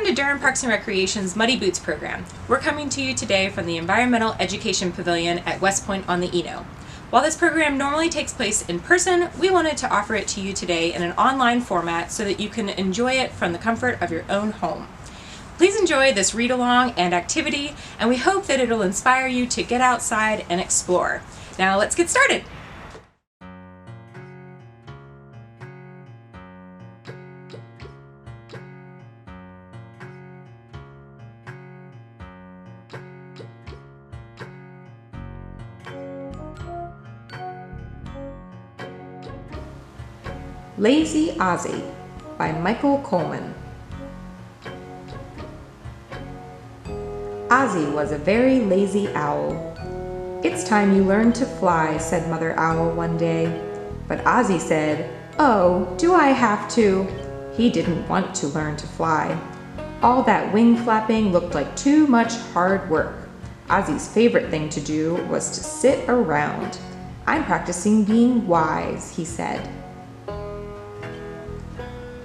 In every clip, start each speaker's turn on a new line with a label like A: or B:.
A: Welcome to Durham Parks and Recreation's Muddy Boots program. We're coming to you today from the Environmental Education Pavilion at West Point on the Eno. While this program normally takes place in person, we wanted to offer it to you today in an online format so that you can enjoy it from the comfort of your own home. Please enjoy this read-along and activity, and we hope that it'll inspire you to get outside and explore. Now let's get started. Lazy Ozzie by Michael Coleman. Ozzie was a very lazy owl. "It's time you learned to fly," said Mother Owl one day. But Ozzie said, "Oh, do I have to?" He didn't want to learn to fly. All that wing flapping looked like too much hard work. Ozzie's favorite thing to do was to sit around. "I'm practicing being wise," he said.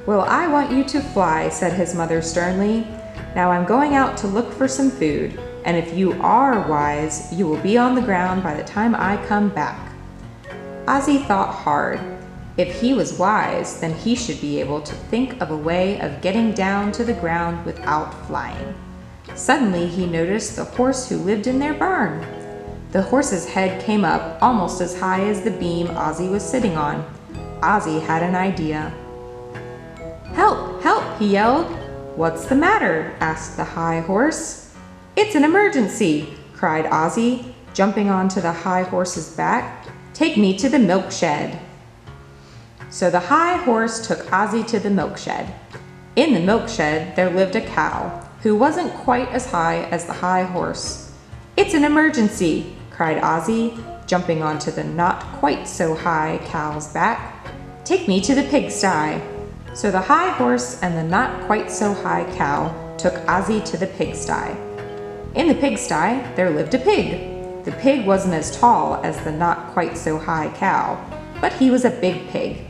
A: "Well, I want you to fly," said his mother sternly. "Now I'm going out to look for some food, and if you are wise, you will be on the ground by the time I come back." Ozzie thought hard. If he was wise, then he should be able to think of a way of getting down to the ground without flying. Suddenly he noticed the horse who lived in their barn. The horse's head came up almost as high as the beam Ozzie was sitting on. Ozzie had an idea. "Help! Help!" he yelled. "What's the matter?" asked the high horse. "It's an emergency!" cried Ozzie, jumping onto the high horse's back. "Take me to the milk shed." So the high horse took Ozzie to the milk shed. In the milk shed there lived a cow who wasn't quite as high as the high horse. "It's an emergency!" cried Ozzie, jumping onto the not quite so high cow's back. "Take me to the pigsty." So the high horse and the not quite so high cow took Ozzie to the pigsty. In the pigsty there lived a pig. The pig wasn't as tall as the not quite so high cow, but he was a big pig.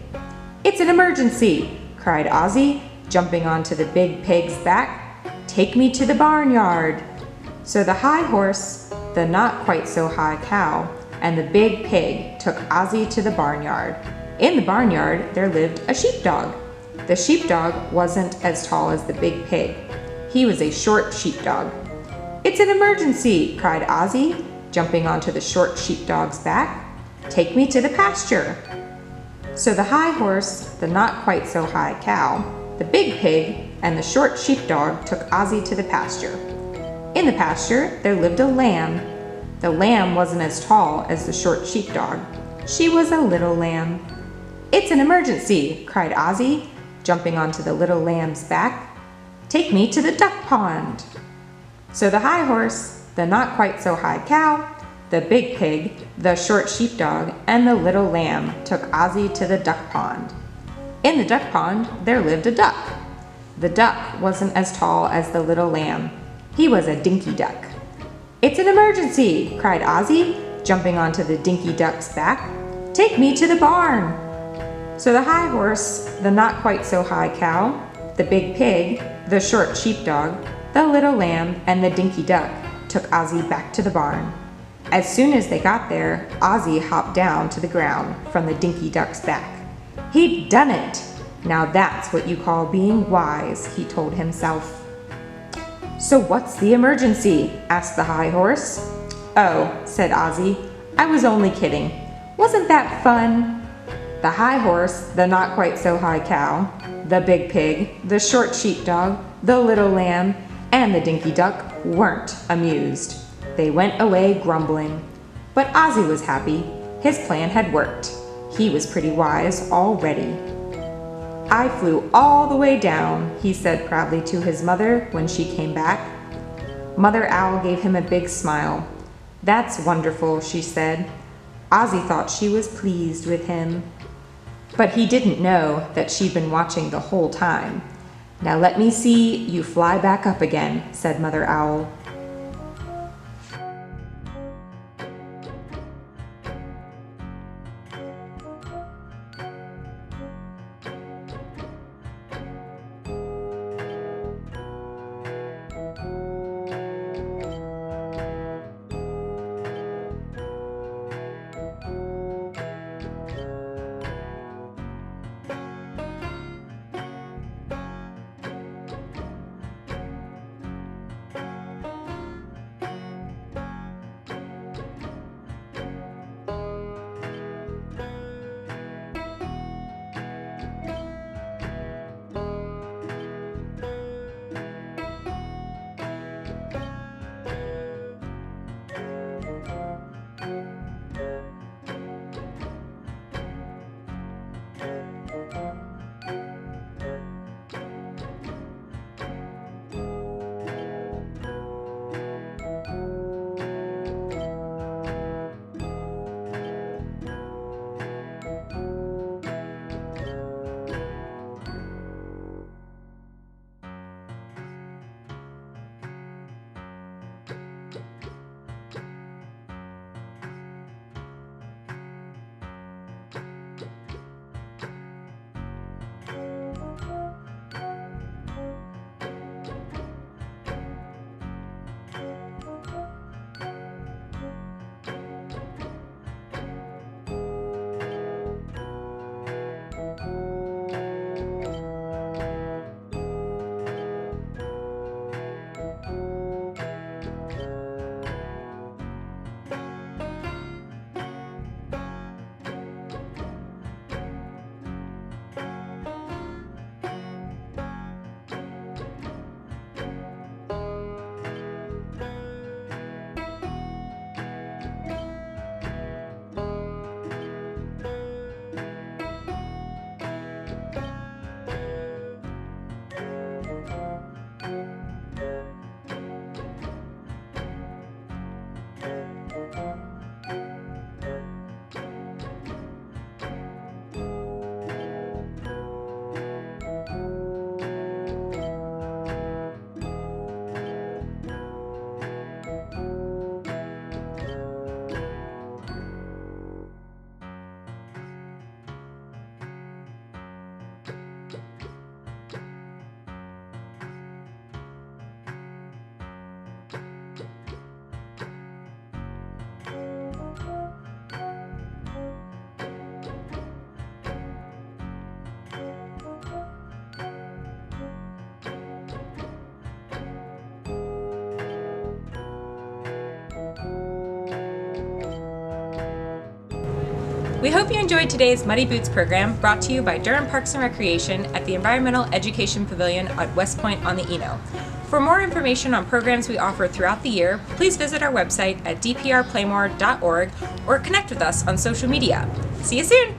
A: "It's an emergency!" cried Ozzie, jumping onto the big pig's back. "Take me to the barnyard." So the high horse, the not quite so high cow, and the big pig took Ozzie to the barnyard. In the barnyard there lived a sheepdog. The sheepdog wasn't as tall as the big pig. He was a short sheepdog. "It's an emergency!" cried Ozzie, jumping onto the short sheepdog's back. "Take me to the pasture." So the high horse, the not quite so high cow, the big pig, and the short sheepdog took Ozzie to the pasture. In the pasture there lived a lamb. The lamb wasn't as tall as the short sheepdog. She was a little lamb. "It's an emergency!" cried Ozzie, jumping onto the little lamb's back. "Take me to the duck pond." So the high horse, the not quite so high cow, the big pig, the short sheepdog, and the little lamb took Ozzie to the duck pond. In the duck pond there lived a duck. The duck wasn't as tall as the little lamb. He was a dinky duck. "It's an emergency!" cried Ozzie, jumping onto the dinky duck's back. "Take me to the barn." So the high horse, the not quite so high cow, the big pig, the short sheepdog, the little lamb, and the dinky duck took Ozzie back to the barn. As soon as they got there, Ozzie hopped down to the ground from the dinky duck's back. He'd done it! Now that's what you call being wise, he told himself. "So what's the emergency?" asked the high horse. "Oh," said Ozzie, "I was only kidding. Wasn't that fun?" The high horse, the not quite so high cow, the big pig, the short sheepdog, the little lamb, and the dinky duck weren't amused. They went away grumbling. But Ozzie was happy. His plan had worked. He was pretty wise already. "I flew all the way down," he said proudly to his mother when she came back. Mother Owl gave him a big smile. "That's wonderful," she said. Ozzie thought she was pleased with him. But he didn't know that she'd been watching the whole time. "Now let me see you fly back up again," said Mother Owl. We hope you enjoyed today's Muddy Boots program brought to you by Durham Parks and Recreation at the Environmental Education Pavilion at West Point on the Eno. For more information on programs we offer throughout the year, please visit our website at dprplaymore.org or connect with us on social media. See you soon!